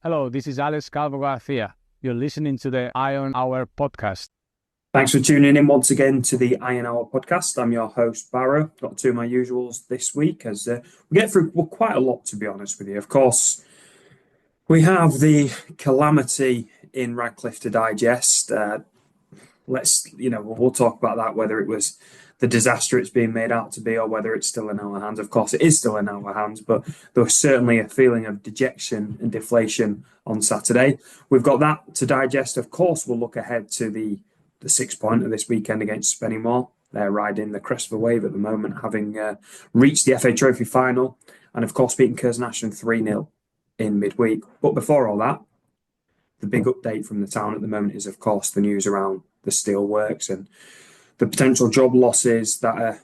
Hello, this is Alex Calvo Garcia. You're listening to the Iron Hour podcast. Thanks for tuning in once again to the Iron Hour podcast. I'm your host, Barrow. Got two of my usuals this week as we get through quite a lot, to be honest with you. Of course, we have the calamity in Radcliffe to digest. We'll talk about that, whether it was the disaster it's being made out to be or whether it's still in our hands. Of course, it is still in our hands, but there was certainly a feeling of dejection and deflation on Saturday. We've got that to digest. Of course, we'll look ahead to the 6 pointer this weekend against Spennymore. They're riding the crest of the wave at the moment, having reached the FA Trophy final and, of course, beating Curzon 3-0 in midweek. But before all that, the big update from the town at the moment is, of course, the news around the steelworks and the potential job losses that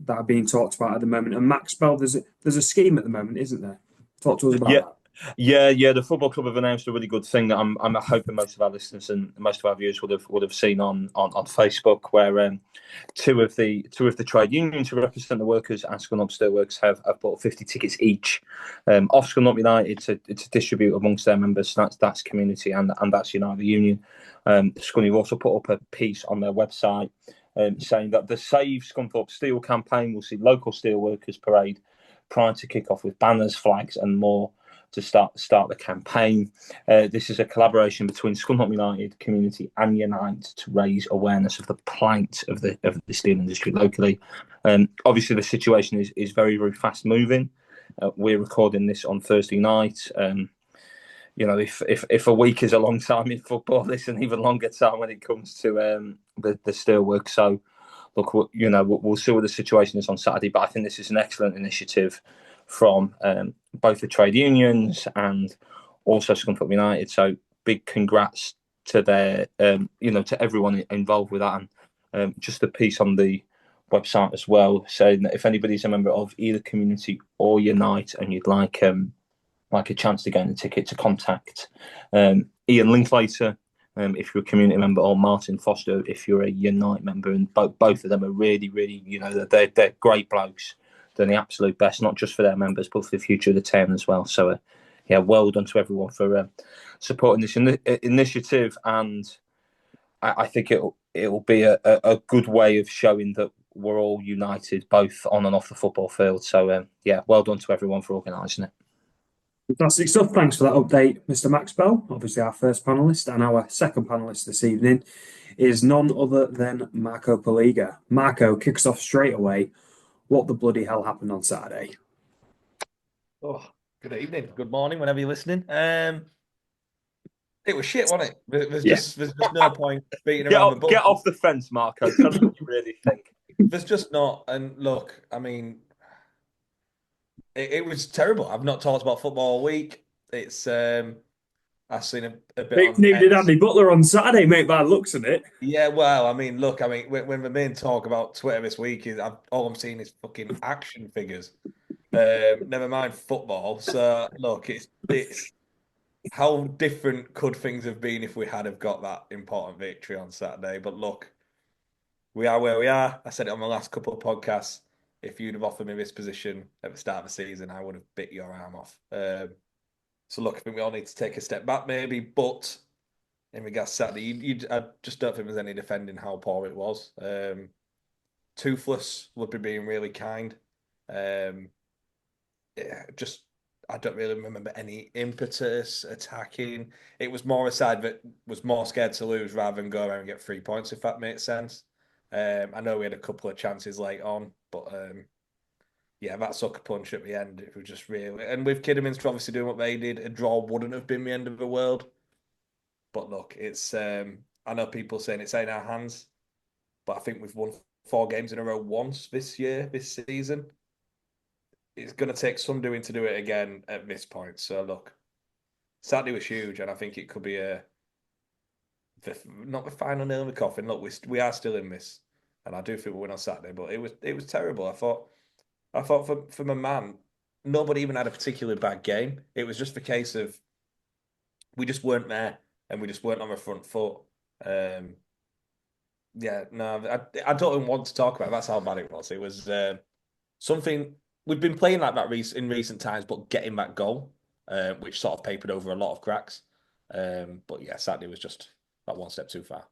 are being talked about at the moment. And Max Bell, there's a scheme at the moment, isn't there? Talk to us about Yeah, that. yeah. The football club have announced a really good thing that I'm hoping most of our listeners and most of our viewers would have seen on Facebook, where two of the trade unions who represent the workers and Scunthorpe Steelworks have bought 50 tickets each off Scunthorpe United to distribute amongst their members. That's community and that's United the Union. Scunny have also put up a piece on their website saying that the Save Scunthorpe Steel campaign will see local steelworkers parade prior to kick off with banners, flags, and more to start the campaign. This is a collaboration between Scunthorpe United community and Unite to raise awareness of the plight of the steel industry locally. Obviously, the situation is very, very fast moving. We're recording this on Thursday night. If a week is a long time in football, it's an even longer time when it comes to the steelwork. So, look, we'll see what the situation is on Saturday. But I think this is an excellent initiative from both the trade unions and also Scunthorpe United. So, big congrats to their, to everyone involved with that, and just a piece on the website as well, saying that if anybody's a member of either community or Unite and you'd like a chance to gain a ticket, to contact Ian Linklater if you're a community member, or Martin Foster if you're a Unite member. And both of them are really, really, they're great blokes. They're the absolute best, not just for their members, but for the future of the town as well. So, well done to everyone for supporting this initiative. And I think it'll be a good way of showing that we're all united, both on and off the football field. So, well done to everyone for organising it. Fantastic stuff. Thanks for that update, Mr. Max Bell. Obviously, our first panelist, and our second panelist this evening is none other than Marco Poliga. Marco, kicks off straight away. What the bloody hell happened on Saturday? Oh, good evening, good morning, whenever you're listening. It was shit, wasn't it? There's just no point beating around the bush. Get off the fence, Marco. Tell me what you really think. There's just not. And look, I mean, it was terrible. I've not talked about football all week. It's I've seen a bit on Neither did X. Andy Butler on Saturday, mate, by the looks of it. Yeah, well, I mean, look, when the main talk about Twitter this week is all I'm seeing is fucking action figures. Never mind football. So look, it's how different could things have been if we had have got that important victory on Saturday? But look, we are where we are. I said it on the last couple of podcasts. If you'd have offered me this position at the start of the season, I would have bit your arm off. So look, I think we all need to take a step back, maybe. But in regards to Saturday, I just don't think there's any defending how poor it was. Toothless would be being really kind. I don't really remember any impetus attacking. It was more a side that was more scared to lose rather than go around and get 3 points, if that makes sense. I know we had a couple of chances late on, but that sucker punch at the end, it was just really... And with Kidderminster obviously doing what they did, a draw wouldn't have been the end of the world. But look, it's... I know people saying it's in our hands, but I think we've won 4 games in a row once this season. It's going to take some doing to do it again at this point. So look, Saturday was huge, and I think it could be not the final nail in the coffin. Look, we are still in this, and I do think we'll win on Saturday. But it was terrible. I thought for my man, nobody even had a particularly bad game. It was just the case of we just weren't there, and we just weren't on the front foot. I don't even want to talk about it. That's how bad it was. It was something. We've been playing like that in recent times, but getting that goal. which sort of papered over a lot of cracks. But yeah, Saturday was just that one step too far.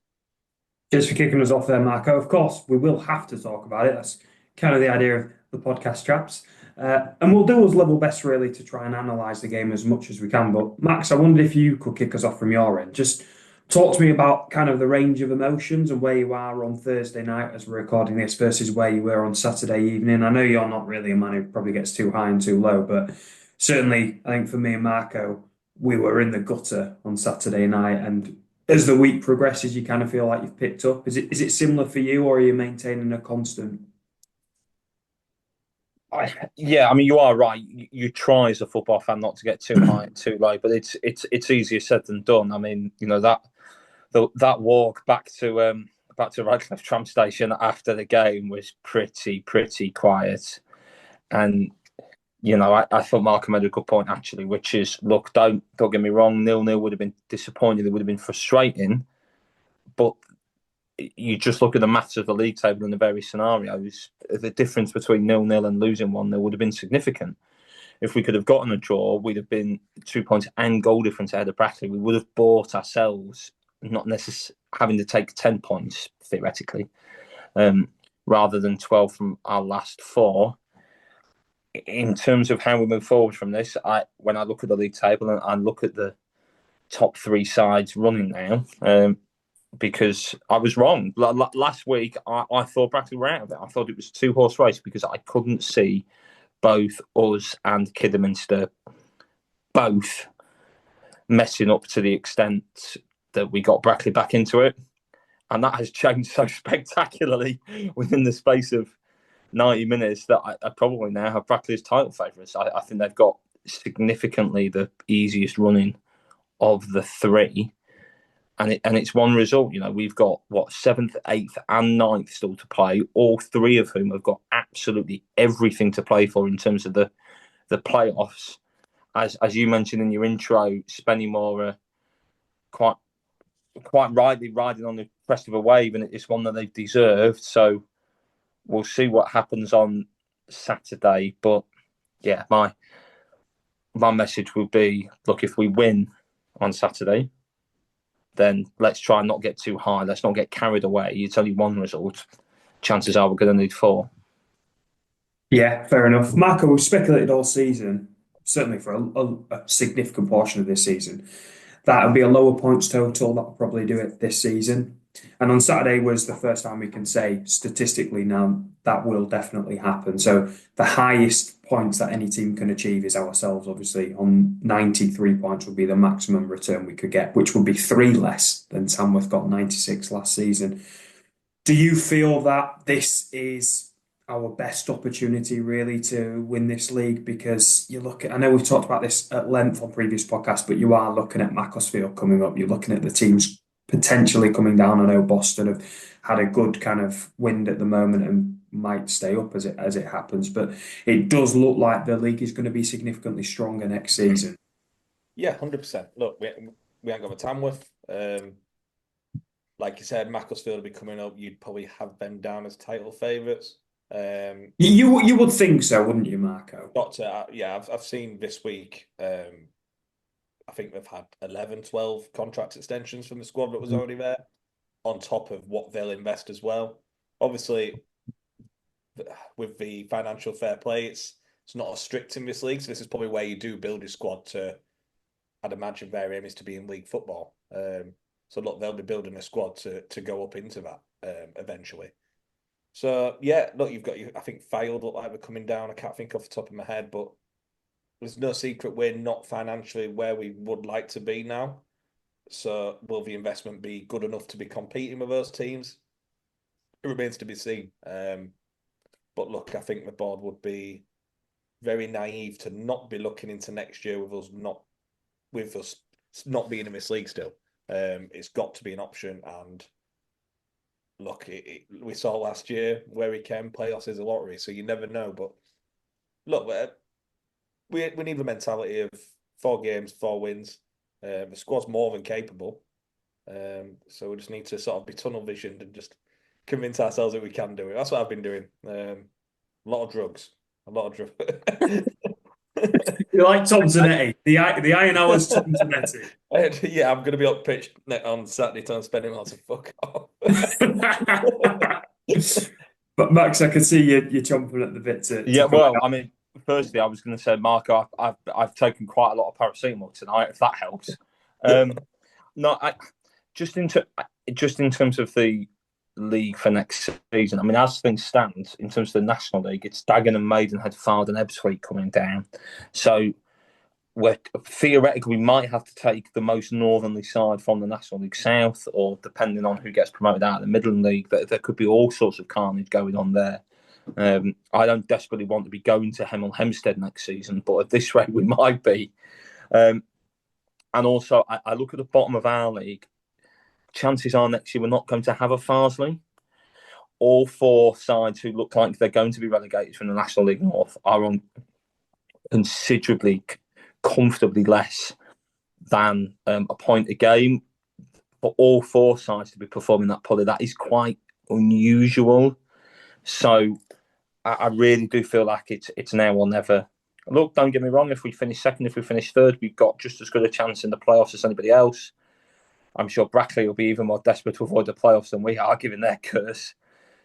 Cheers for kicking us off there, Marco. Of course, we will have to talk about it. That's kind of the idea of the podcast traps. And we'll do us level best, really, to try and analyse the game as much as we can. But, Max, I wondered if you could kick us off from your end. Just talk to me about kind of the range of emotions and where you are on Thursday night as we're recording this versus where you were on Saturday evening. I know you're not really a man who probably gets too high and too low, but certainly, I think for me and Marco, we were in the gutter on Saturday night, and as the week progresses, you kind of feel like you've picked up. Is it similar for you, or are you maintaining a constant? Yeah, I mean, you are right. You try as a football fan not to get too high and too low, but it's easier said than done. I mean, that walk back to Radcliffe tram station after the game was pretty quiet, and I thought Malcolm made a good point actually, which is, look, don't get me wrong, 0-0 would have been disappointing, it would have been frustrating, but you just look at the maths of the league table and the various scenarios, the difference between 0-0 and losing 1-0 would have been significant. If we could have gotten a draw, we'd have been 2 points and goal difference ahead of Brackley. We would have bought ourselves not necessarily having to take 10 points, theoretically, rather than 12 from our last 4. In terms of how we move forward from this, when I look at the league table and I look at the top 3 sides running now, because I was wrong. Last week, I thought Brackley were out of it. I thought it was a 2-horse race because I couldn't see both us and Kidderminster both messing up to the extent that we got Brackley back into it. And that has changed so spectacularly within the space of 90 minutes that I probably now have Brackley as title favourites. I think they've got significantly the easiest running of the 3. And it's one result. We've got 7th, 8th, and 9th still to play. All 3 of whom have got absolutely everything to play for in terms of the playoffs. As you mentioned in your intro, Spennymore are quite rightly riding on the crest of a wave, and it's one that they've deserved. So we'll see what happens on Saturday. But yeah, my message would be: look, if we win on Saturday, then let's try and not get too high. Let's not get carried away. It's only one result. Chances are we're going to need 4. Yeah, fair enough. Marco, we've speculated all season, certainly for a significant portion of this season, that would be a lower points total. That'll probably do it this season. And on Saturday was the first time we can say statistically now that will definitely happen. So the highest points that any team can achieve is ourselves, obviously. On 93 points would be the maximum return we could get, which would be 3 less than Tamworth got 96 last season. Do you feel that this is our best opportunity really to win this league? Because you look at, I know we've talked about this at length on previous podcasts, but you are looking at Macclesfield coming up. You're looking at the teams potentially coming down. I know Boston have had a good kind of wind at the moment and might stay up as it happens, but it does look like the league is going to be significantly stronger next season. Yeah, 100%. Look, we ain't got a Tamworth. Like you said, Macclesfield will be coming up. You'd probably have them down as title favourites. You would think so, wouldn't you, Marco? I've seen this week. I think they've had 11, 12 contract extensions from the squad that was already there, on top of what they'll invest as well. Obviously, with the financial fair play, it's not as strict in this league. So this is probably where you do build your squad to, I'd imagine their aim is to be in league football. So look, they'll be building a squad to go up into that eventually. So yeah, look, you've got I think Fylde look like we're coming down. I can't think off the top of my head, but there's no secret we're not financially where we would like to be now. So will the investment be good enough to be competing with those teams? It remains to be seen. But look, I think the board would be very naive to not be looking into next year with us not being in this league still. It's got to be an option. And look, we saw last year where we came. Playoffs is a lottery, so you never know. But look, we need the mentality of 4 games, 4 wins. The squad's more than capable. So we just need to sort of be tunnel visioned and just convince ourselves that we can do it. That's what I've been doing. A lot of drugs. You like Tom Zanetti, the Iron Hours Tom Zanetti. Yeah, I'm going to be up pitch on Saturday telling Spennymore to fuck off. But Max, I can see you're chomping at the bit to Yeah, come well, out. I mean, firstly, I was going to say, Mark, I've taken quite a lot of paracetamol tonight, if that helps. No, just in terms of the league for next season. I mean, as things stand, in terms of the National League, it's Dagenham, Maidenhead, Fylde, and Ebbsfleet coming down. So we're theoretically we might have to take the most northerly side from the National League South, or depending on who gets promoted out of the Midland League, there could be all sorts of carnage going on there. I don't desperately want to be going to Hemel Hempstead next season, but at this rate we might be. And also, I look at the bottom of our league. Chances are next year we're not going to have a Farsley. All four sides who look like they're going to be relegated from the National League North are on considerably, comfortably less than a point a game. For all four sides to be performing that poorly, that is quite unusual. So I really do feel like it's now or never. Look, don't get me wrong. If we finish second, if we finish third, we've got just as good a chance in the playoffs as anybody else. I'm sure Brackley will be even more desperate to avoid the playoffs than we are, given their curse.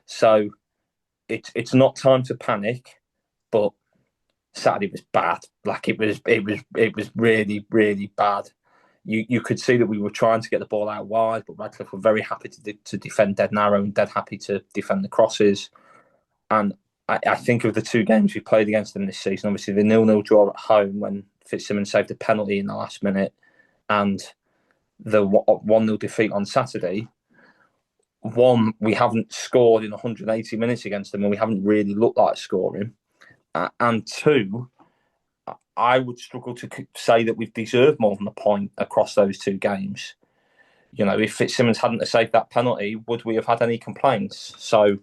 So it's not time to panic, but Saturday was bad. Like it was really, really bad. You could see that we were trying to get the ball out wide, but Radcliffe were very happy to defend dead narrow and dead happy to defend the crosses. And I think of the two games we played against them this season, obviously the 0-0 draw at home when Fitzsimmons saved a penalty in the last minute, and the 1-0 defeat on Saturday. One, we haven't scored in 180 minutes against them, and we haven't really looked like scoring. And two, I would struggle to say that we've deserved more than a point across those two games. You know, if Fitzsimmons hadn't saved that penalty, would we have had any complaints? So,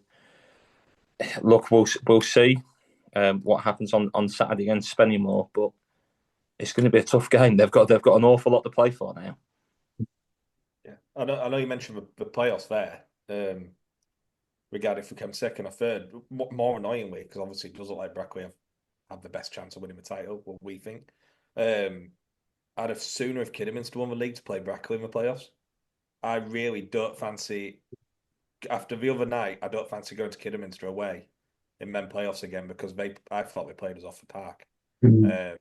look, we'll see what happens on Saturday against Spennymore, but it's going to be a tough game. They've got an awful lot to play for now. Yeah, I know you mentioned the playoffs there. Regarding if we come second or third, more annoyingly, because obviously it does look like Brackley have the best chance of winning the title, what we think. I'd have sooner have Kidderminster won the league to play Brackley in the playoffs. I really don't fancy, after the other night, I don't fancy going to Kidderminster away in men playoffs again, because I thought they played us off the park. Mm-hmm.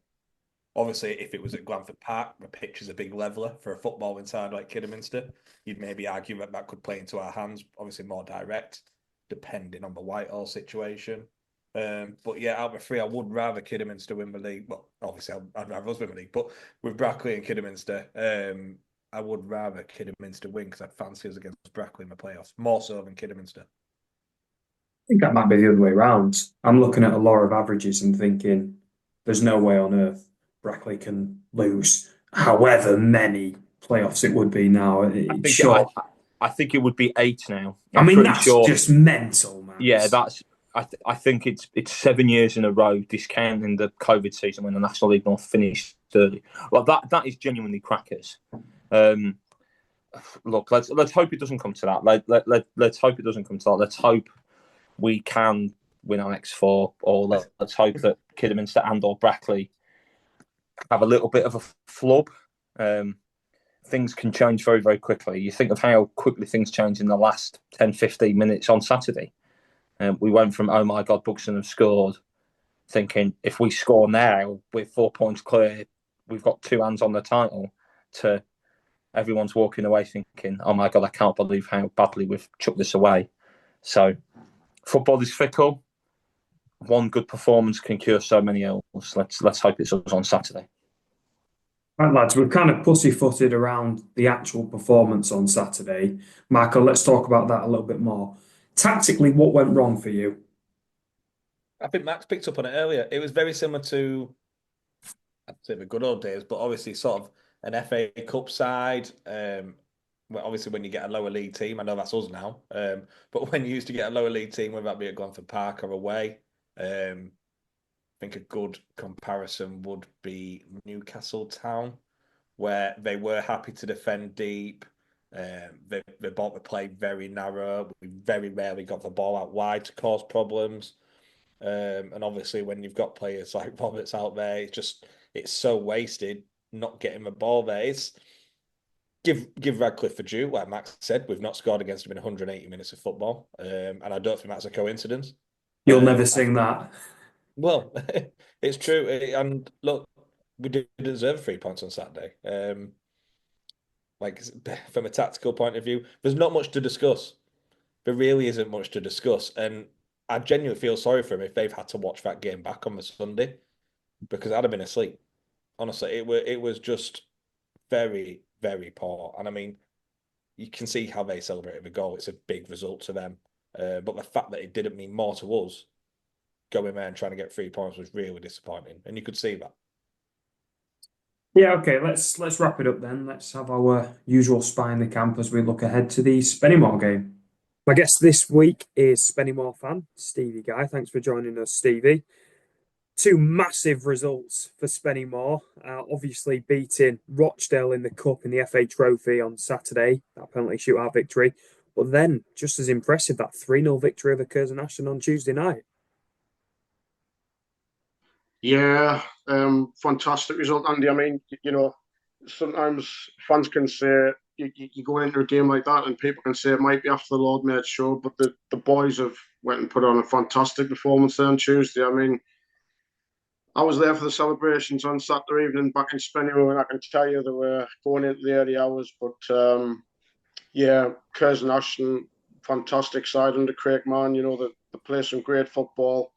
Obviously, if it was at Glanford Park, the pitch is a big leveller for a footballing side like Kidderminster. You'd maybe argue that could play into our hands, obviously more direct, depending on the Whitehall situation. But yeah, out of the three, I would rather Kidderminster win the league. Well, obviously, I'd rather us win the league, but with Brackley and Kidderminster, I would rather Kidderminster win because I'd fancy us against Brackley in the playoffs, more so than Kidderminster. I think that might be the other way around. I'm looking at a law of averages and thinking there's no way on earth Brackley can lose however many playoffs it would be now. I think it would be 8 now. I mean, that's just mental, man. Yeah, that's. I think it's 7 years in a row, discounting the COVID season when the National League North finished early. Well, that is genuinely crackers. Look, let's hope it doesn't come to that. Let's hope it doesn't come to that. Let's hope we can win our next 4, or let's hope that Kidderminster and or Brackley have a little bit of a flub. Things can change very, very quickly. You think of how quickly things change in the last 10, 15 minutes on Saturday. We went from, oh my God, Buxton have scored, thinking if we score now, we're 4 points clear, we've got 2 hands on the title, to everyone's walking away thinking, oh my God, I can't believe how badly we've chucked this away. So football is fickle. One good performance can cure so many ills. Let's hope it's us on Saturday. Right, lads, we've kind of pussyfooted around the actual performance on Saturday. Michael, let's talk about that a little bit more. Tactically, what went wrong for you? I think Max picked up on it earlier. It was very similar to, I'd say, the good old days, but obviously sort of an FA Cup side. Well, obviously, when you get a lower league team, I know that's us now, but when you used to get a lower league team, whether that be at Glanford Park or away, I think a good comparison would be Newcastle Town, where they were happy to defend deep. They bought the play very narrow. We very rarely got the ball out wide to cause problems. And obviously, when you've got players like Roberts out there, it's so wasted not getting the ball there. It's give Radcliffe a due. Like Max said, we've not scored against him in 180 minutes of football, and I don't think that's a coincidence. You'll never sing that. Well, it's true. And look, we did deserve 3 points on Saturday. Like from a tactical point of view, there's not much to discuss. There really isn't much to discuss. And I genuinely feel sorry for him if they've had to watch that game back on the Sunday, because I'd have been asleep. Honestly, it was just very, very poor. And I mean, you can see how they celebrated the goal. It's a big result to them. But the fact that it didn't mean more to us going there and trying to get 3 points was really disappointing. And you could see that. Yeah, okay, let's wrap it up then. Let's have our usual spy in the camp as we look ahead to the Spennymoor game. My guest this week is Spennymoor fan, Stevie Guy. Thanks for joining us, Stevie. Two massive results for Spennymoor. Obviously beating Rochdale in the Cup in the FA Trophy on Saturday, that penalty shootout victory. But then, just as impressive, that 3-0 victory over Curzon on Tuesday night. Yeah, fantastic result, Andy. I mean, sometimes fans can say you go into a game like that and people can say it might be after the Lord made sure, but the boys have went and put on a fantastic performance there on Tuesday. I mean, I was there for the celebrations on Saturday evening back in Spennymore, and I can tell you they were going into the early hours. But yeah, Curzon Ashton, fantastic side under Craig Mann. They play some great football.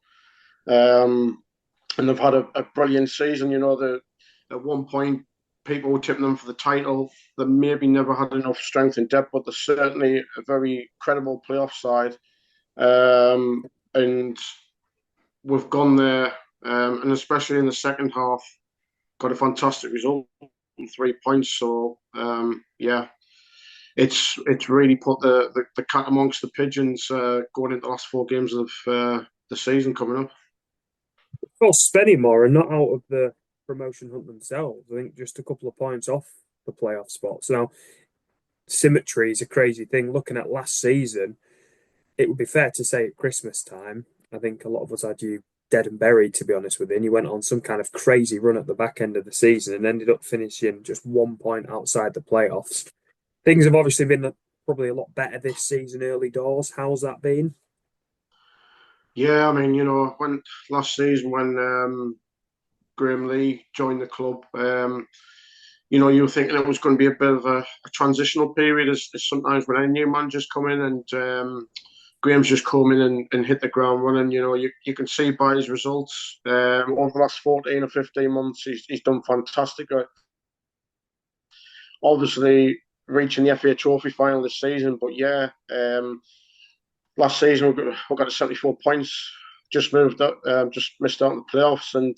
And they've had a brilliant season. At one point, people were tipping them for the title. They maybe never had enough strength and depth, but they're certainly a very credible playoff side. And we've gone there, and especially in the second half, got a fantastic result, 3 points. So yeah, it's really put the cat amongst the pigeons going into the last 4 games of the season coming up. Of course, Spennymoor are not out of the promotion hunt themselves. I think just a couple of points off the playoff spots. Now, symmetry is a crazy thing. Looking at last season, it would be fair to say at Christmas time, I think a lot of us had you dead and buried, to be honest with you. And you went on some kind of crazy run at the back end of the season and ended up finishing just 1 point outside the playoffs. Things have obviously been probably a lot better this season, early doors. How's that been? Yeah, I mean, when last season when Graham Lee joined the club, you were thinking it was going to be a bit of a transitional period, as sometimes when any new managers come in, and Graham's just come in and hit the ground running. You can see by his results over the last 14 or 15 months, he's done fantastic. Obviously, reaching the FA Trophy final this season, but yeah. Last season we got to 74 points, just moved up, just missed out on the playoffs, and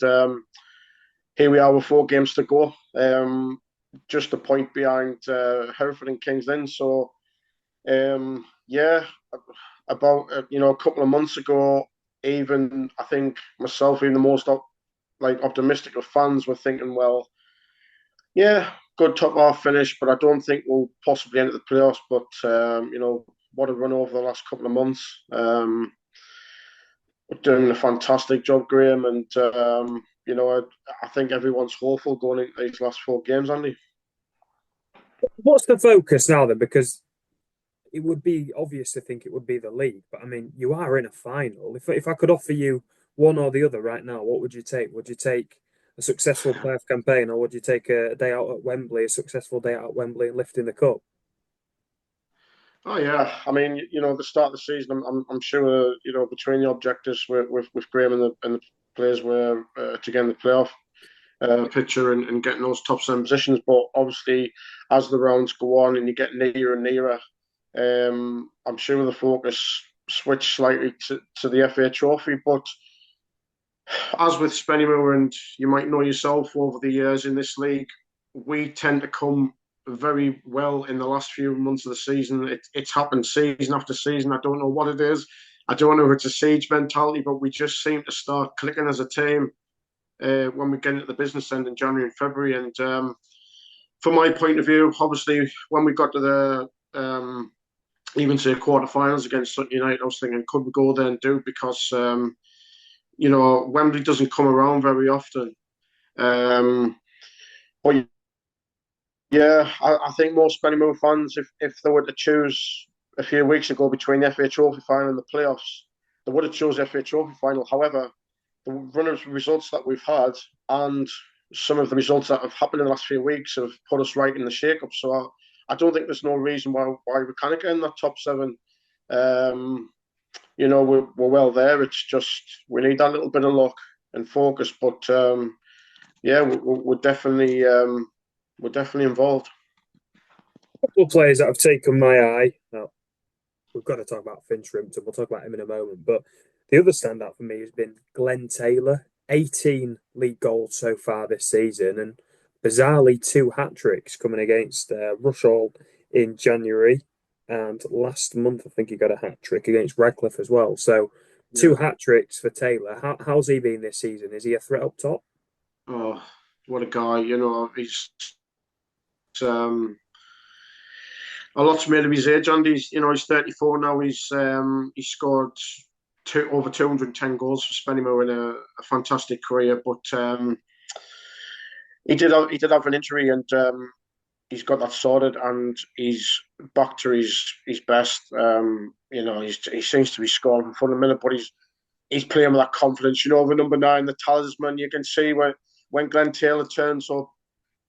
here we are with 4 games to go, just a point behind Hereford and Kings Lynn. So yeah, about a couple of months ago, even I think myself, even the most optimistic of fans, were thinking, well, yeah, good top half finish, but I don't think we'll possibly enter the playoffs. But what a run over the last couple of months. We're doing a fantastic job, Graham, and I think everyone's hopeful going into these last 4 games, Andy. What's the focus now then? Because it would be obvious to think it would be the league, but I mean, you are in a final. If I could offer you one or the other right now, what would you take? Would you take a successful playoff campaign, or would you take a day out at Wembley, a successful day out at Wembley and lifting the cup? Oh yeah, I mean, the start of the season, I'm sure, between the objectives with Graham and the players were to get in the playoff picture and getting those top 7 positions. But obviously, as the rounds go on and you get nearer and nearer, I'm sure the focus switched slightly to the FA Trophy. But as with Spennymoor, and you might know yourself over the years in this league, we tend to come very well in the last few months of the season. It's happened season after season. I don't know what it is. I don't know if it's a siege mentality, but we just seem to start clicking as a team when we get into the business end in January and February. And from my point of view, obviously, when we got to the even say quarterfinals against Sutton United, I was thinking, could we go there and do it? Because Wembley doesn't come around very often. But yeah, I think most Spennymoor fans, if they were to choose a few weeks ago between the FA Trophy final and the playoffs, they would have chose the FA Trophy final. However, the run of results that we've had and some of the results that have happened in the last few weeks have put us right in the shake-up. So I don't think there's no reason why we can't get in that top seven. We're well there. It's just we need that little bit of luck and focus. But yeah, we're definitely involved. A couple of players that have taken my eye. Now, we've got to talk about Fin Shrimpton. We'll talk about him in a moment. But the other standout for me has been Glenn Taylor. 18 league goals so far this season, and bizarrely 2 hat-tricks coming against Rochdale in January. And last month, I think he got a hat-trick against Radcliffe as well. So 2 hat-tricks for Taylor. How's he been this season? Is he a threat up top? Oh, what a guy. He's a lot's made of his age, and he's 34 now. He's scored over 210 goals for Spennymore in a fantastic career. But he did have an injury, and he's got that sorted, and he's back to his best. He seems to be scoring for the minute, but he's playing with that confidence. The number 9, the talisman. You can see when Glenn Taylor turns up,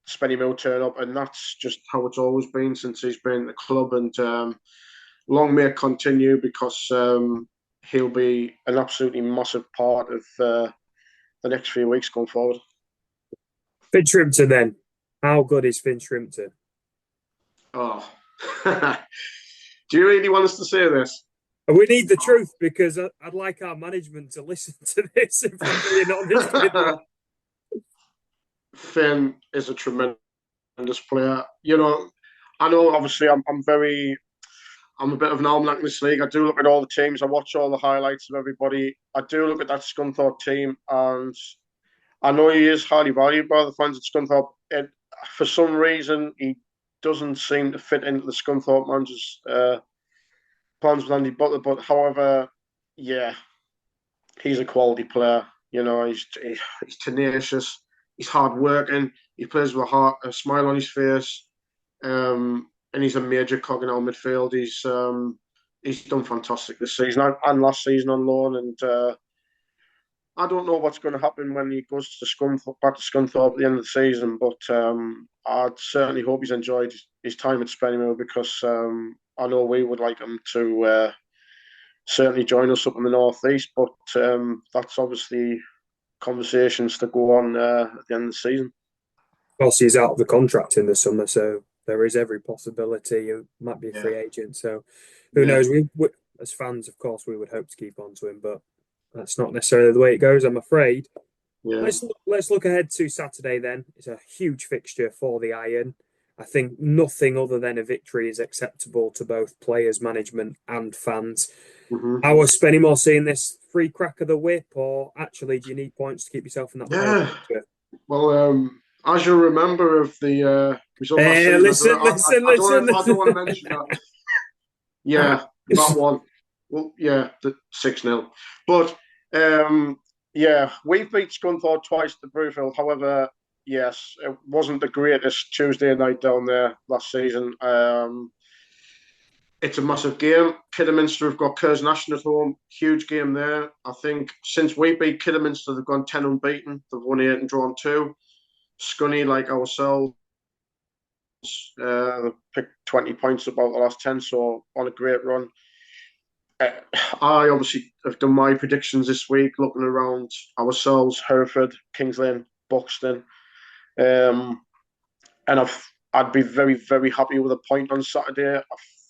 Spennymoor turn up, and that's just how it's always been since he's been at the club. And long may it continue, because he'll be an absolutely massive part of the next few weeks going forward. Fin Shrimpton, then. How good is Fin Shrimpton? Oh, do you really want us to say this? We need the truth, because I'd like our management to listen to this, if I'm being honest with you. Fin is a tremendous player. I know obviously I'm a bit of an almanac in this league. I do look at all the teams. I watch all the highlights of everybody. I do look at that Scunthorpe team, and I know he is highly valued by the fans at Scunthorpe. For some reason, he doesn't seem to fit into the Scunthorpe manager's plans with Andy Butler. But however, yeah, he's a quality player. He's tenacious. He's hard working. He plays with a smile on his face, and he's a major cog in our midfield. He's done fantastic this season and last season on loan. And I don't know what's going to happen when he goes to back to Scunthorpe at the end of the season. But I'd certainly hope he's enjoyed his time at Spennymore, because I know we would like him to certainly join us up in the northeast. But that's obviously conversations to go on at the end of the season. Of course, he's out of the contract in the summer, so there is every possibility he might be a free agent. So who knows? We, as fans, of course, we would hope to keep on to him, but that's not necessarily the way it goes, I'm afraid. Yeah. Let's look ahead to Saturday then. It's a huge fixture for the Iron. I think nothing other than a victory is acceptable to both players, management, and fans. Mm-hmm. How was Spennymore seeing this? Free crack of the whip, or actually do you need points to keep yourself in that? Yeah. Well, as you remember of the result last season, I don't want to mention that. Yeah, that one. Well, yeah, the 6-0. But yeah, we beat Scunthorpe twice at Brewfield. However, yes, it wasn't the greatest Tuesday night down there last season. It's a massive game. Kidderminster have got Curzon at home. Huge game there. I think since we beat Kidderminster, they've gone 10 unbeaten. They've won 8 and drawn 2. Scunny, like ourselves, picked 20 points about the last 10, so on a great run. I obviously have done my predictions this week, looking around ourselves, Hereford, Kings Lynn, Buxton. And I'd be very, very happy with a point on Saturday. I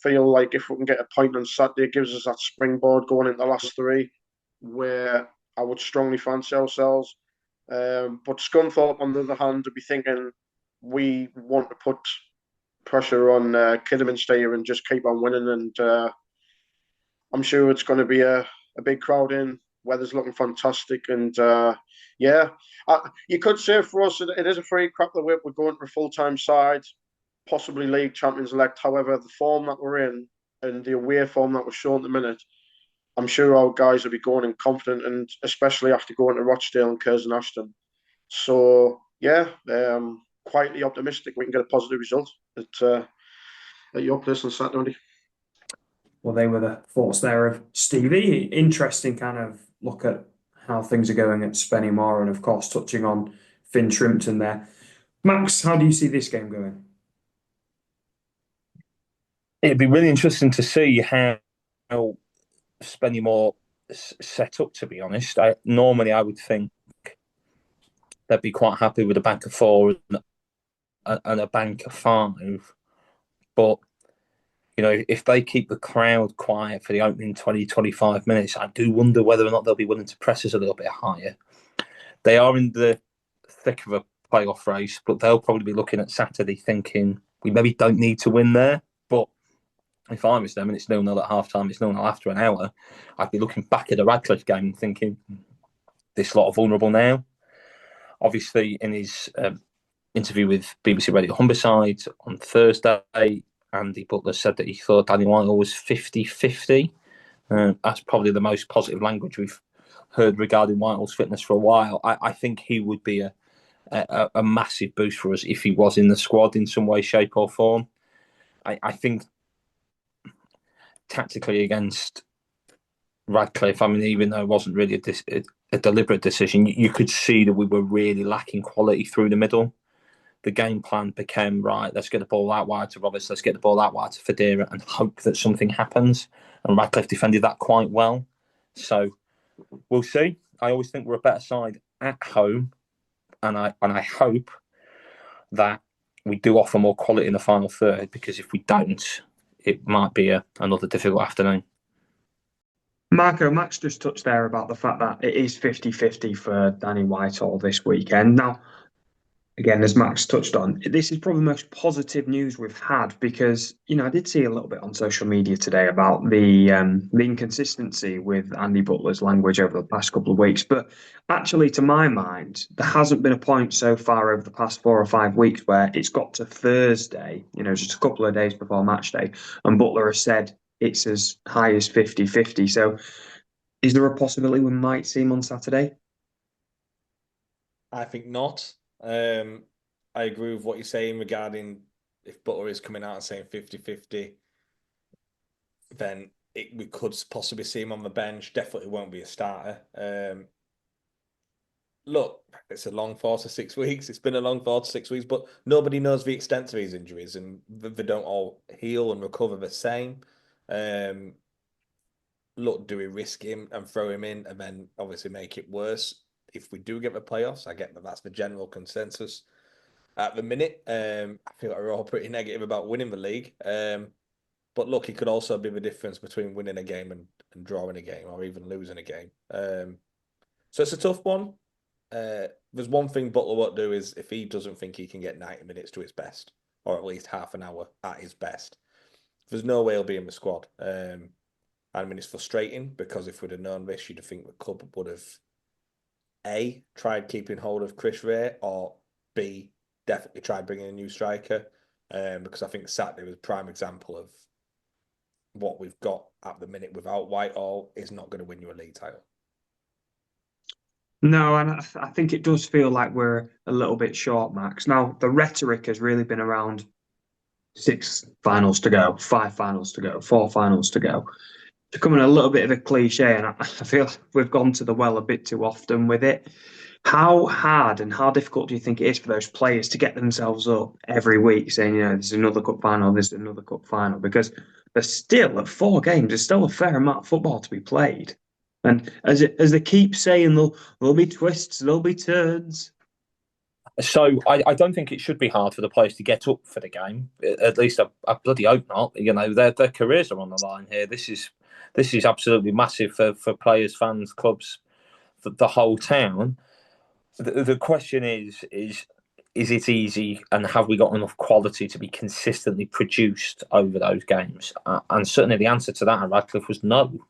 feel like if we can get a point on Saturday, it gives us that springboard going into the last 3, where I would strongly fancy ourselves. But Scunthorpe, on the other hand, would be thinking we want to put pressure on Kidderminster and just keep on winning. And I'm sure it's going to be a big crowd in. Weather's looking fantastic. And yeah, you could say for us that it is a free crack the whip. We're going to a full-time side, possibly league champions elect. However, the form that we're in and the away form that we're showing at the minute, I'm sure our guys will be going in confident, and especially after going to Rochdale and Curzon Ashton. So yeah, quietly optimistic we can get a positive result at your place on Saturday. Well, they were the thoughts there of Stevie. Interesting kind of look at how things are going at Spennymore, and of course touching on Fin Shrimpton there. Max, how do you see this game going? It'd be really interesting to see how Spennymore set up, to be honest. Normally I would think they'd be quite happy with a bank of 4 and a bank of 5. But, if they keep the crowd quiet for the opening 20-25 minutes, I do wonder whether or not they'll be willing to press us a little bit higher. They are in the thick of a playoff race, but they'll probably be looking at Saturday thinking, we maybe don't need to win there. But if I was them and it's 0-0 at half-time, it's 0-0 after an hour, I'd be looking back at the Radcliffe game and thinking, this lot are vulnerable now. Obviously, in his interview with BBC Radio Humberside on Thursday, Andy Butler said that he thought Danny Whitehall was 50-50. That's probably the most positive language we've heard regarding Whitehall's fitness for a while. I think he would be a massive boost for us if he was in the squad in some way, shape or form. I think tactically against Radcliffe, even though it wasn't really a deliberate decision, you could see that we were really lacking quality through the middle. The game plan became, right, let's get the ball out wide to Roberts, let's get the ball out wide to Federa and hope that something happens. And Radcliffe defended that quite well. So we'll see. I always think we're a better side at home. And I hope that we do offer more quality in the final third, because if we don't, it might be another difficult afternoon. Marco, Max just touched there about the fact that it is 50-50 for Danny Whitehall this weekend. Now, again, as Max touched on, this is probably the most positive news we've had, because, I did see a little bit on social media today about the inconsistency with Andy Butler's language over the past couple of weeks. But actually, to my mind, there hasn't been a point so far over the past 4 or 5 weeks where it's got to Thursday, just a couple of days before match day, and Butler has said it's as high as 50-50. So is there a possibility we might see him on Saturday? I think not. I agree with what you're saying regarding if Butler is coming out and saying 50-50, then we could possibly see him on the bench. Definitely won't be a starter. Look, it's a long 4 to 6 weeks. It's been a long 4 to 6 weeks, but nobody knows the extent of his injuries, and they don't all heal and recover the same. Look, do we risk him and throw him in and then obviously make it worse if we do get the playoffs? I get that that's the general consensus at the minute. I feel like we're all pretty negative about winning the league. But look, it could also be the difference between winning a game and drawing a game, or even losing a game. So it's a tough one. There's one thing Butler won't do is if he doesn't think he can get 90 minutes to his best, or at least half an hour at his best, there's no way he'll be in the squad. It's frustrating, because if we'd have known this, you'd think the club would have A, tried keeping hold of Chris Ray, or B, definitely tried bringing a new striker, because I think Saturday was a prime example of what we've got at the minute without Whitehall is not going to win you a league title. No, and I think it does feel like we're a little bit short, Max. Now, the rhetoric has really been around 6 finals to go, 5 finals to go, 4 finals to go. It's becoming a little bit of a cliche, and I feel we've gone to the well a bit too often with it. How hard and how difficult do you think it is for those players to get themselves up every week saying, there's another cup final, there's another cup final? Because there's still, at 4 games, there's still a fair amount of football to be played. And as they keep saying, there'll be twists, there'll be turns. So I don't think it should be hard for the players to get up for the game. At least I bloody hope not. Their careers are on the line here. This is absolutely massive for players, fans, clubs, for the whole town. The question is it easy, and have we got enough quality to be consistently produced over those games? And certainly the answer to that at Radcliffe was no.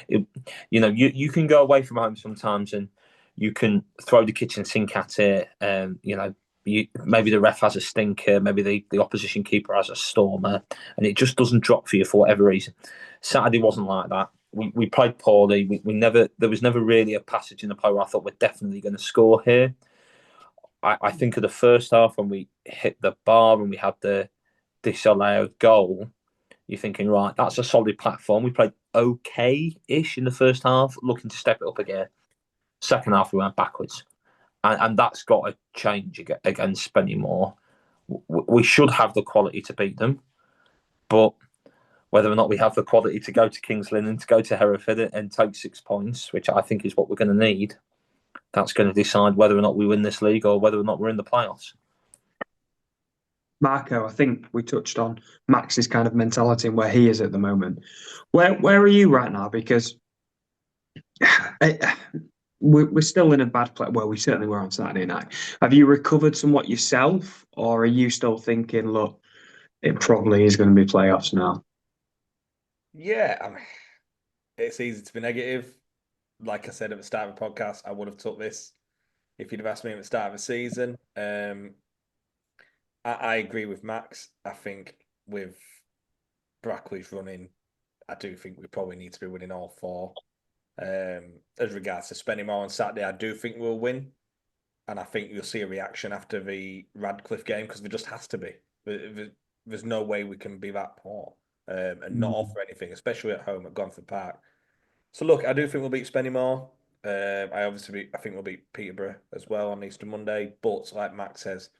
You can go away from home sometimes and you can throw the kitchen sink at it. Maybe the ref has a stinker, maybe the opposition keeper has a stormer, and it just doesn't drop for you for whatever reason. Saturday wasn't like that. We played poorly. There was never really a passage in the play where I thought we're definitely going to score here. I think of the first half when we hit the bar and we had the disallowed goal. You're thinking, right, that's a solid platform. We played okay-ish in the first half, looking to step it up again. Second half, we went backwards. And that's got to change against Spennymore. We should have the quality to beat them, but whether or not we have the quality to go to King's Lynn and to go to Hereford and take 6 points, which I think is what we're going to need, that's going to decide whether or not we win this league or whether or not we're in the playoffs. Marco, I think we touched on Max's kind of mentality and where he is at the moment. Where are you right now? Because we're still in a bad place. Well, we certainly were on Saturday night. Have you recovered somewhat yourself, or are you still thinking, look, it probably is going to be playoffs now? Yeah, I mean, it's easy to be negative. Like I said at the start of the podcast, I would have took this if you'd have asked me at the start of the season. I agree with Max. I think with Brackley's running, I do think we probably need to be winning all 4. As regards to Spennymore on Saturday, I do think we'll win. And I think you'll see a reaction after the Radcliffe game because there just has to be. There's no way we can be that poor and not offer anything, especially at home at Gonford Park. So look, I do think we'll beat Spennymore. I think we'll beat Peterborough as well on Easter Monday. But like Max says,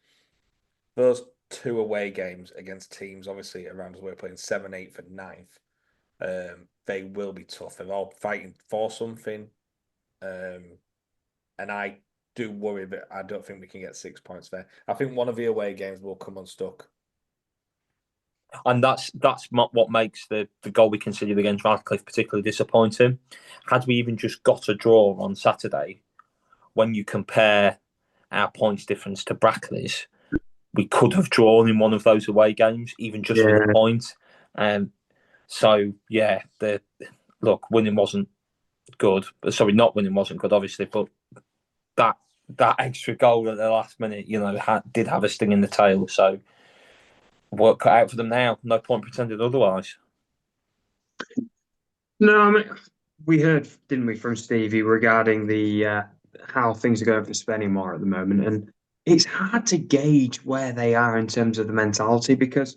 those 2 away games against teams, obviously around us, we're playing 7th, 8th, and 9th. They will be tough. They're all fighting for something. And I do worry that I don't think we can get 6 points there. I think one of the away games will come unstuck. And that's what makes the goal we conceded against Radcliffe particularly disappointing. Had we even just got a draw on Saturday, when you compare our points difference to Brackley's, we could have drawn in one of those away games, even just with a point. So, yeah, winning wasn't good. Sorry, not winning wasn't good, obviously, but that extra goal at the last minute, did have a sting in the tail. So, work cut out for them now. No point pretending otherwise. No, I mean, we heard, didn't we, from Stevie regarding the how things are going for Spennymore at the moment, and it's hard to gauge where they are in terms of the mentality because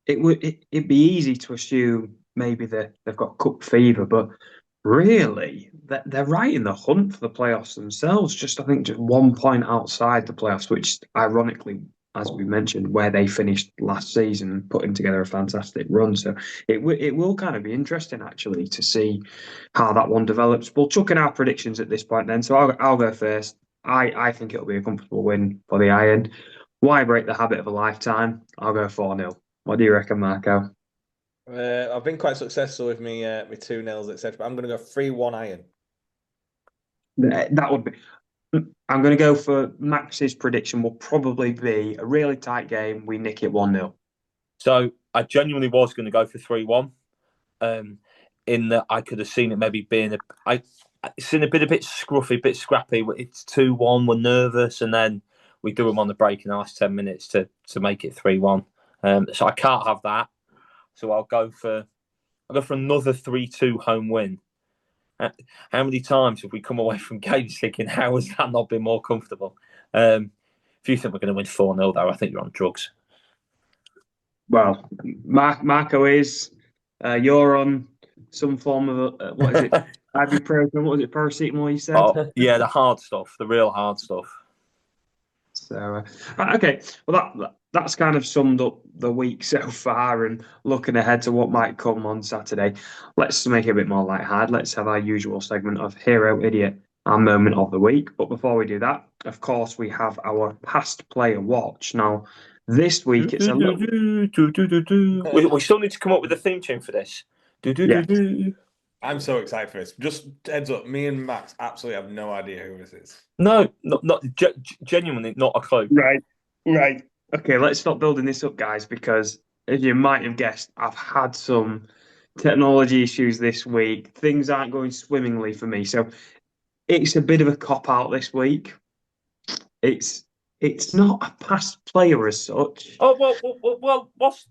it'd be easy to assume maybe they've got cup fever, but really they're right in the hunt for the playoffs themselves. I think just 1 point outside the playoffs, which ironically, as we mentioned, where they finished last season, putting together a fantastic run. So it will kind of be interesting actually to see how that one develops. We'll chuck in our predictions at this point then. So I'll go first. I think it'll be a comfortable win for the Iron. Why break the habit of a lifetime? I'll go 4-0. What do you reckon, Marco? I've been quite successful with me 2-0, etc. But I'm going to go 3-1 Iron. That would be. I'm going to go for Max's prediction. Will probably be a really tight game. We nick it 1-0. So I genuinely was going to go for 3-1. In that I could have seen it maybe being it's seen a bit scruffy, a bit scrappy. It's 2-1. We're nervous, and then we do them on the break in the last 10 minutes to make it 3-1. So I can't have that. So I'll go for another 3-2 home win. How many times have we come away from games thinking, how has that not been more comfortable? If you think we're going to win 4-0, though, I think you're on drugs. Well, Marco is. You're on some form of what is it? Ibuprofen? What was it? Paracetamol? You said? Oh, yeah, the hard stuff, the real hard stuff. So okay, well that's kind of summed up the week so far, and looking ahead to what might come on Saturday. Let's make it a bit more lighthearted. Let's have our usual segment of Hero, Idiot, and Moment of the Week. But before we do that, of course, we have our past player watch. Now, this week it's a little. We still need to come up with a theme tune for this. I'm so excited for this. Just heads up, me and Max absolutely have no idea who this is. No, not genuinely not a clue. Right. Okay, let's stop building this up, guys, because as you might have guessed, I've had some technology issues this week. Things aren't going swimmingly for me, so it's a bit of a cop-out this week. It's not a past player as such. Oh, well, what's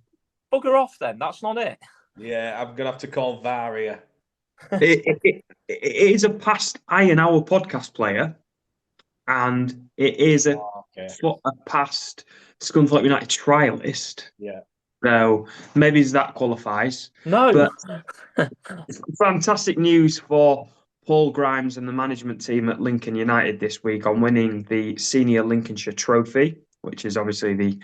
bugger off then? That's not it. Yeah, I'm going to have to call Varia. It is a past Iron Hour podcast player, and it is a a past Scunthorpe United trialist. Yeah. So maybe that qualifies. No. But fantastic news for Paul Grimes and the management team at Lincoln United this week on winning the Senior Lincolnshire Trophy, which is obviously the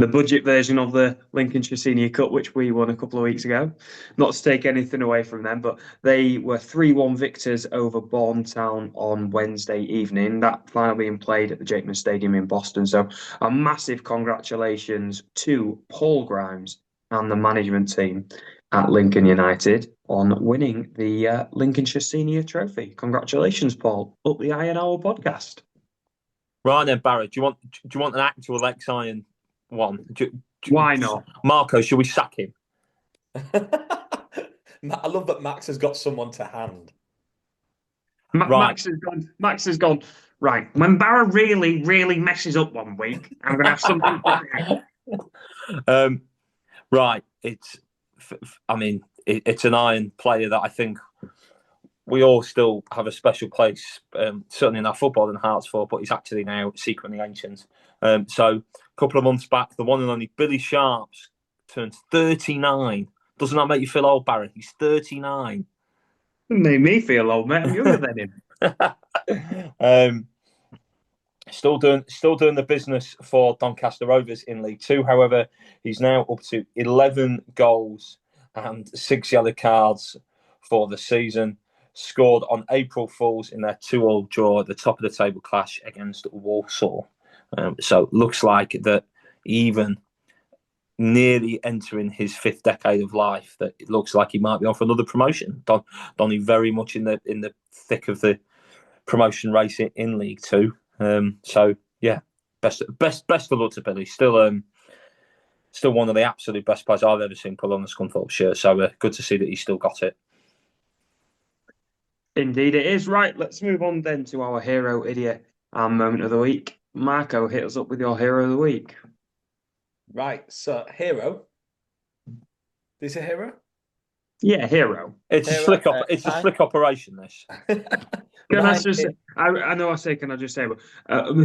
budget version of the Lincolnshire Senior Cup, which we won a couple of weeks ago. Not to take anything away from them, but they were 3-1 victors over Bourne Town on Wednesday evening. That final being played at the Jakeman Stadium in Boston. So a massive congratulations to Paul Grimes and the management team at Lincoln United on winning the Lincolnshire Senior Trophy. Congratulations, Paul. Up the Iron Hour podcast. Right then, Barry, do you want an actual ex-Iron one? Why not? Marco, should we sack him? I love that Max has got someone to hand. Right. Max has gone, right, when Barra really, really messes up one week, I'm going to have something to right. It's an Iron player that I think we all still have a special place, certainly in our football and hearts for, but he's actually now secretly ancient. So a couple of months back, the one and only Billy Sharps turned 39. Doesn't that make you feel old, Barry? He's 39. Made me feel old, mate. I'm younger than him. Still doing the business for Doncaster Rovers in League Two. However, he's now up to 11 goals and 6 yellow cards for the season. Scored on April Fools in their 2-2 draw at the top of the table clash against Walsall. So looks like that even nearly entering his 5th decade of life, that it looks like he might be on for another promotion. Donny very much in the thick of the promotion race in League Two. So yeah, best of luck to Billy. Still one of the absolute best players I've ever seen pull on the Scunthorpe shirt. So good to see that he's still got it. Indeed it is. Right, let's move on then to our hero, idiot, and moment of the week. Marco, hit us up with your hero of the week. Right, so hero. Is it hero? Yeah, hero. It's hero, a slick operation, this. Can I just say, I know I say, can I just say,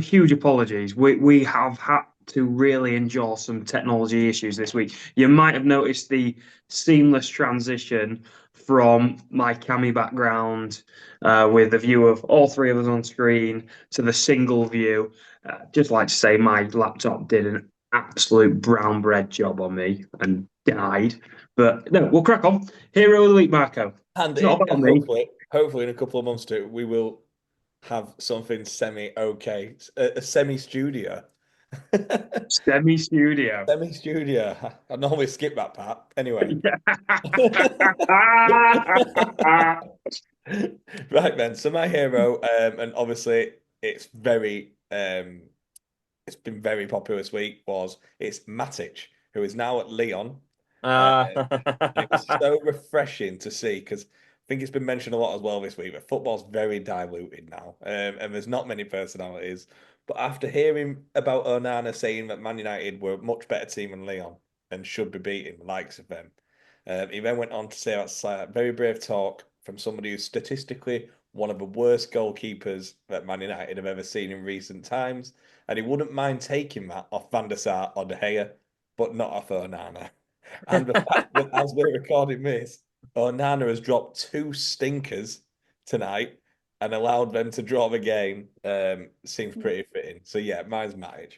huge apologies. We have had to really endure some technology issues this week. You might have noticed the seamless transition from my cami background with the view of all three of us on screen to the single view. Just like to say my laptop did an absolute brown bread job on me and died. But no, we'll crack on. Hero of the week, Marco. And it's not about me. Hopefully in a couple of months we will have something semi-okay. A semi-studio. Semi-studio. Semi-studio. I normally skip that part. Anyway. Right then. So my hero, and obviously it's very it's been very popular this week, it's Matic, who is now at Lyon. It's so refreshing to see, because I think it's been mentioned a lot as well this week that football's very diluted now, and there's not many personalities. But after hearing about Onana saying that Man United were a much better team than Lyon and should be beating the likes of them, he then went on to say that's very brave talk from somebody who's statistically one of the worst goalkeepers that Man United have ever seen in recent times, and he wouldn't mind taking that off Van der Sar or De Gea, but not off Onana. And the fact that as we're recording this, Onana has dropped 2 stinkers tonight and allowed them to draw the game seems pretty fitting. So yeah, mine's Matic.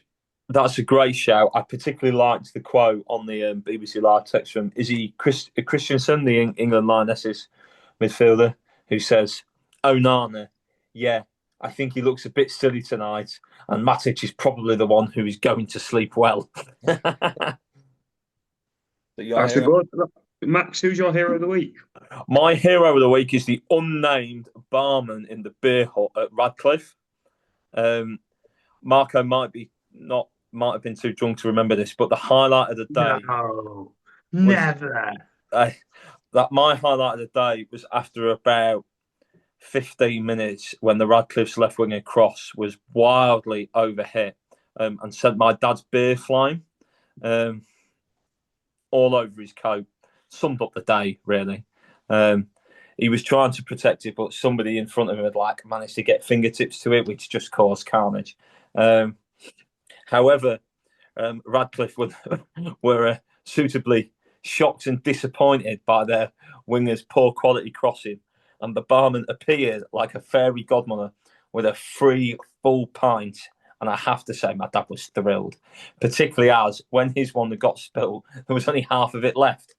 That's a great shout. I particularly liked the quote on the BBC Live text from Christensen, the England Lionesses midfielder, who says, Onana, yeah, I think he looks a bit silly tonight, and Matic is probably the one who is going to sleep well. That's a good. Max, who's your hero of the week? My hero of the week is the unnamed barman in the beer hut at Radcliffe. Marco might have been too drunk to remember this, but the highlight of the day. No, never. My highlight of the day was after about 15 minutes when the Radcliffe's left winger cross was wildly overhit and sent my dad's beer flying all over his coat. Summed up the day, really. He was trying to protect it, but somebody in front of him had managed to get fingertips to it, which just caused carnage. However, Radcliffe were suitably shocked and disappointed by their winger's poor quality crossing, and the barman appeared like a fairy godmother with a free full pint. And I have to say, my dad was thrilled, particularly as when his one got spilled, there was only half of it left.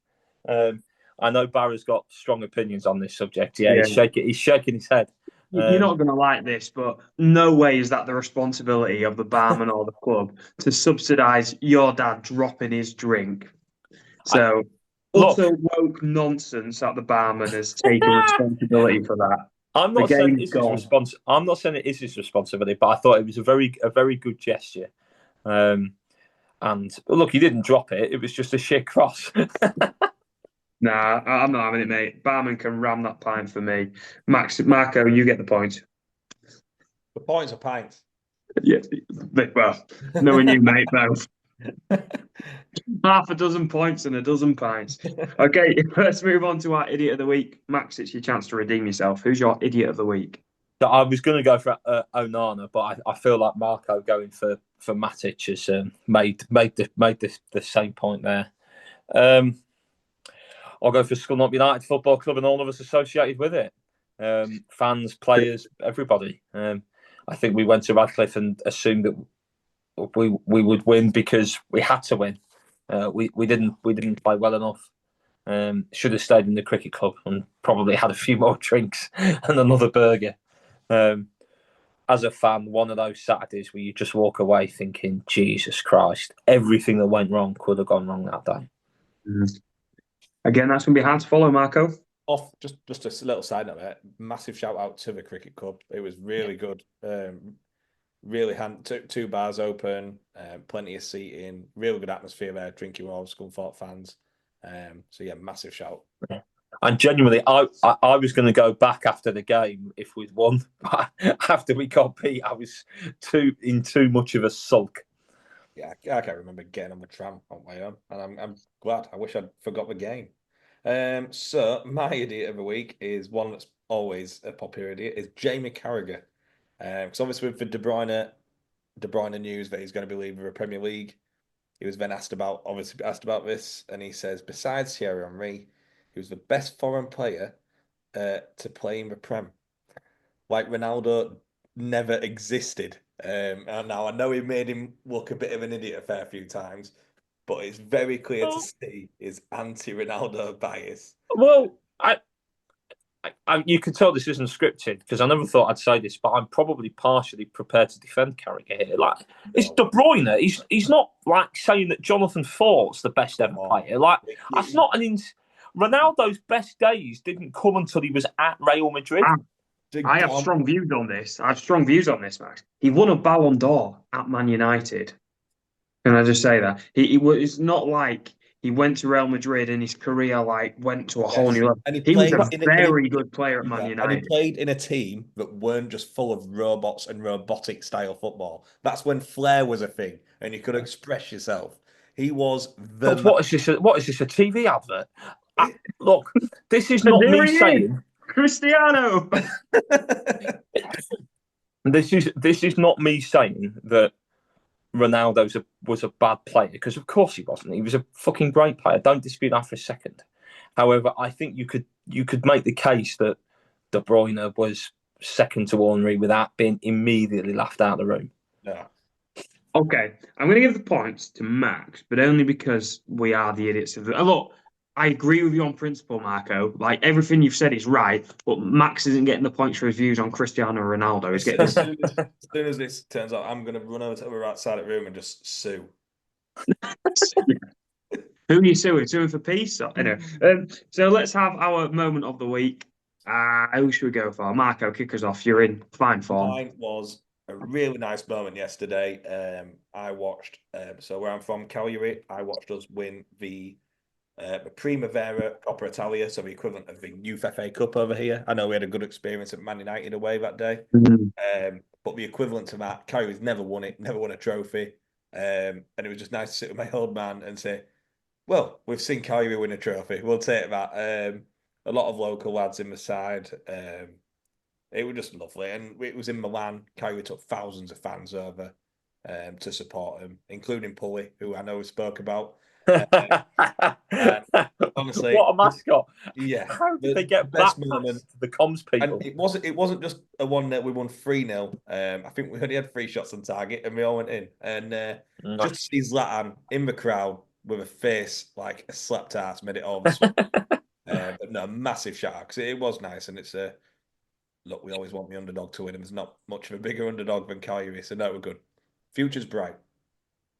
I know Barra's got strong opinions on this subject. Yeah, he's shaking his head. You're not going to like this, but no way is that the responsibility of the barman or the club to subsidise your dad dropping his drink. So, utter woke nonsense that the barman has taken responsibility for that. I'm not saying it is his responsibility, but I thought it was a very good gesture. And look, he didn't drop it; it was just a shit cross. Nah, I'm not having it, mate. Barman can ram that pint for me. Marco, you get the point. The points are pints. Yeah, well, knowing you, mate, both. Half a dozen points and a dozen pints. Okay, let's move on to our idiot of the week. Max, it's your chance to redeem yourself. Who's your idiot of the week? So I was going to go for Onana, but I feel like Marco going for Matic has made the same point there. I'll go for Scunthorpe United Football Club and all of us associated with it. Fans, players, everybody. I think we went to Radcliffe and assumed that we would win because we had to win. We didn't play well enough. Should have stayed in the cricket club and probably had a few more drinks and another burger. As a fan, one of those Saturdays where you just walk away thinking, Jesus Christ, everything that went wrong could have gone wrong that day. Again, that's going to be hard to follow, Marco. Just a little side note there. Massive shout out to the cricket club. It was really good. Really two bars open, plenty of seating, really good atmosphere there, drinking with all Scunthorpe fans. So yeah, massive shout. And genuinely, I was going to go back after the game if we'd won. After we got beat, I was in too much of a sulk. Yeah, I can't remember getting on the tram on my own, and I'm glad. I wish I'd forgot the game. So my idiot of the week is one that's always a popular idiot, is Jamie Carragher. Because obviously with the De Bruyne news that he's going to be leaving the Premier League, he was then asked about this, and he says, besides Thierry Henry, he was the best foreign player to play in the Prem. Like Ronaldo never existed. And now I know he made him look a bit of an idiot a fair few times, but it's very clear to see his anti-Ronaldo bias. Well, you can tell this isn't scripted because I never thought I'd say this, but I'm probably partially prepared to defend Carragher here. Like, it's De Bruyne. He's not like saying that Jonathan Fort's the best ever player. Like, that's not Ronaldo's best days didn't come until he was at Real Madrid. I have strong views on this. Max. He won a Ballon d'Or at Man United. Can I just say that? It's not like he went to Real Madrid and his career went to a whole new level. And he was a very good player at Man United. And he played in a team that weren't just full of robots and robotic style football. That's when flair was a thing and you could express yourself. He was the... What is this? What is this, a TV advert? Look, this is not me saying... Cristiano! This is not me saying that Ronaldo was a bad player, because of course he wasn't. He was a fucking great player. Don't dispute that for a second. However, I think you could make the case that De Bruyne was second to Henry without being immediately laughed out of the room. Yeah. Okay, I'm going to give the points to Max, but only because we are the idiots of the... Look, I agree with you on principle, Marco. Like, everything you've said is right, but Max isn't getting the points for his views on Cristiano Ronaldo. He's getting as soon as this turns out, I'm going to run over to the right side of the room and just sue. Who are you suing? Suing for peace? Anyway, so let's have our moment of the week. Who should we go for? Marco, kick us off. You're in fine form. Mine was a really nice moment yesterday. I watched, so where I'm from, Cagliari, I watched us win the Primavera Coppa Italia, so the equivalent of the Youth FA Cup over here. I know we had a good experience at Man United away that day, but the equivalent to that, Cagliari's never won it, never won a trophy, and it was just nice to sit with my old man and say, well, we've seen Cagliari win a trophy, we'll take that. A lot of local lads in the side. It was just lovely, and it was in Milan. Cagliari took thousands of fans over. to support him, including Pulley, who I know we spoke about. Honestly, what a mascot! Yeah, how did they get best that moment? past the comms people? And it wasn't just a 1-0. We won 3-0. I think we only had 3 shots on target, and we all went in. And just to see Zlatan in the crowd with a face like a slapped ass made it all the sweat. But no, massive shout out because it was nice, and it's look, we always want the underdog to win, and there's not much of a bigger underdog than Kyrie, so no, we're good. Future's bright.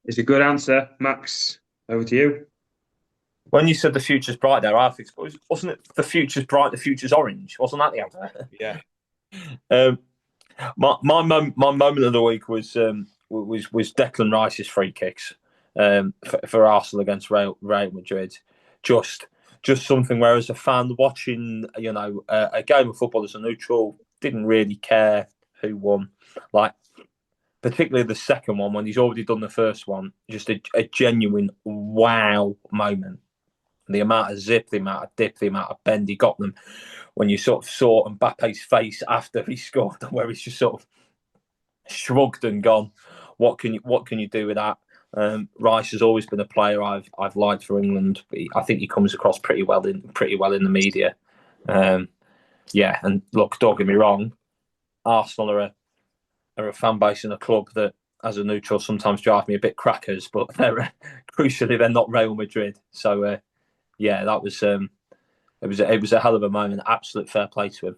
It's a good answer, Max. Over to you. When you said the future's bright there, I think wasn't it the future's bright, the future's orange? Wasn't that the answer? Yeah. My moment of the week was Declan Rice's free kicks for Arsenal against Real Madrid. Just something where, as a fan watching, a game of football as a neutral, didn't really care who won. Like, particularly the second one, when he's already done the first one, just a genuine wow moment. The amount of zip, the amount of dip, the amount of bend he got them. When you sort of saw Mbappe's face after he scored, where he's just sort of shrugged and gone, "What can you do with that?" Rice has always been a player I've liked for England. I think he comes across pretty well in the media. And look, don't get me wrong, Arsenal are a fan base and a club that, as a neutral, sometimes drive me a bit crackers, but crucially they're not Real Madrid. So that was it was a hell of a moment. Absolute fair play to him.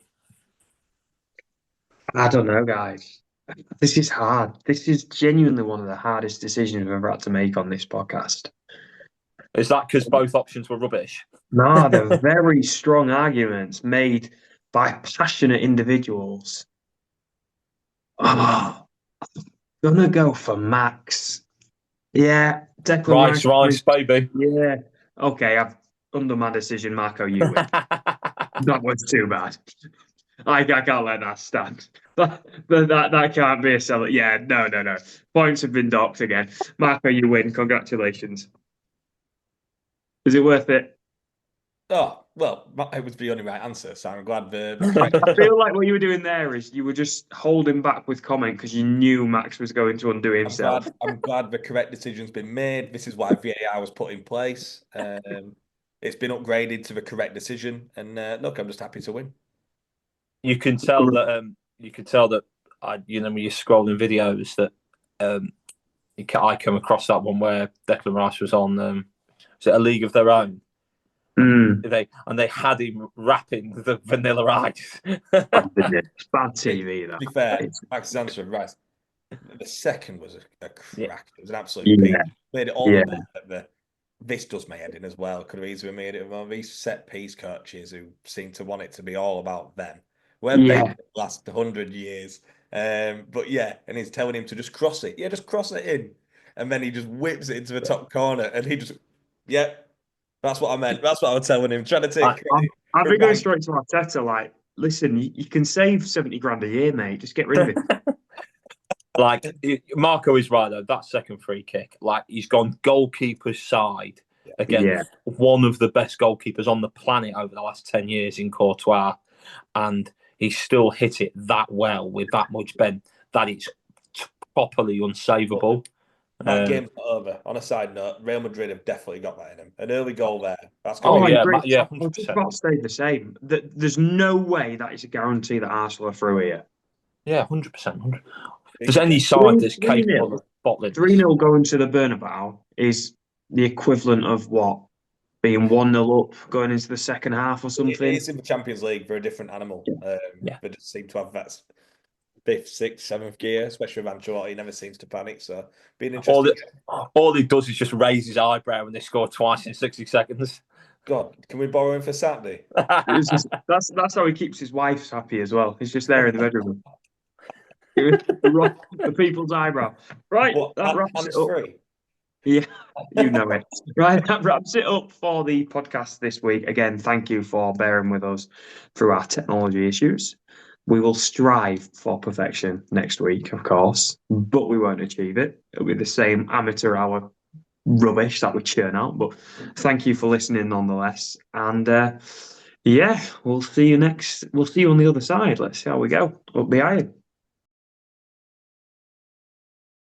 I don't know, guys. This is hard. This is genuinely one of the hardest decisions I've ever had to make on this podcast. Is that because both options were rubbish? No, they're very strong arguments made by passionate individuals. Oh, I'm gonna go for Max. Yeah, Declan Rice, baby. Yeah. Okay, I've under my decision, Marco, you win. That was too bad. I can't let that stand. That can't be a sell. Yeah, no. Points have been docked again. Marco, you win. Congratulations. Is it worth it? Oh, well, it was the only right answer, so I'm glad I feel like what you were doing there is you were just holding back with comment because you knew Max was going to undo himself. I'm glad the correct decision's been made. This is why VAR was put in place. It's been upgraded to the correct decision, and look, I'm just happy to win. You can tell that. When you're scrolling videos, that I come across that one where Declan Rice was on. Was it A League of Their Own? They had him rapping the Vanilla Ice. Bad TV, that. To be fair, Max's answer right. The second was a crack. It was an absolute peak. Made it all the this does my head in as well. Could have easily made it one of these set piece coaches who seem to want it to be all about them. Where they last 100 years. But yeah, and he's telling him to just cross it. Yeah, just cross it in. And then he just whips it into the top corner and he just that's what I meant. That's what I was telling him. Trying to take I've been going straight to Arteta, like, listen, you can save 70 grand a year, mate. Just get rid of it. Like, Marco is right, though. That second free kick, like, he's gone goalkeeper's side against one of the best goalkeepers on the planet over the last 10 years in Courtois. And he still hit it that well with that much bend that it's properly unsavable. That game's not over. On a side note, Real Madrid have definitely got that in them. An early goal there. That's I'll 100%. just about stay the same. There's no way that is a guarantee that Arsenal are through here. Yeah, 100%. There's any side that's capable of bottling. 3-0 going to the Bernabeu is the equivalent of what? Being 1-0 up going into the second half or something? It's in the Champions League. They're a different animal. They just seem to have that 5th, 6th, 7th gear, especially with Ancelotti. He never seems to panic. So, being interesting. All he does is just raise his eyebrow when they score twice in 60 seconds. God, can we borrow him for Saturday? That's how he keeps his wife happy as well. He's just there in the bedroom. The people's eyebrow. Right, that wraps it up. Free. Yeah, you know it. Right, that wraps it up for the podcast this week. Again, thank you for bearing with us through our technology issues. We will strive for perfection next week, of course, but we won't achieve it. It'll be the same amateur hour rubbish that we churn out. But thank you for listening nonetheless. And we'll see you next. We'll see you on the other side. Let's see how we go. Up the iron.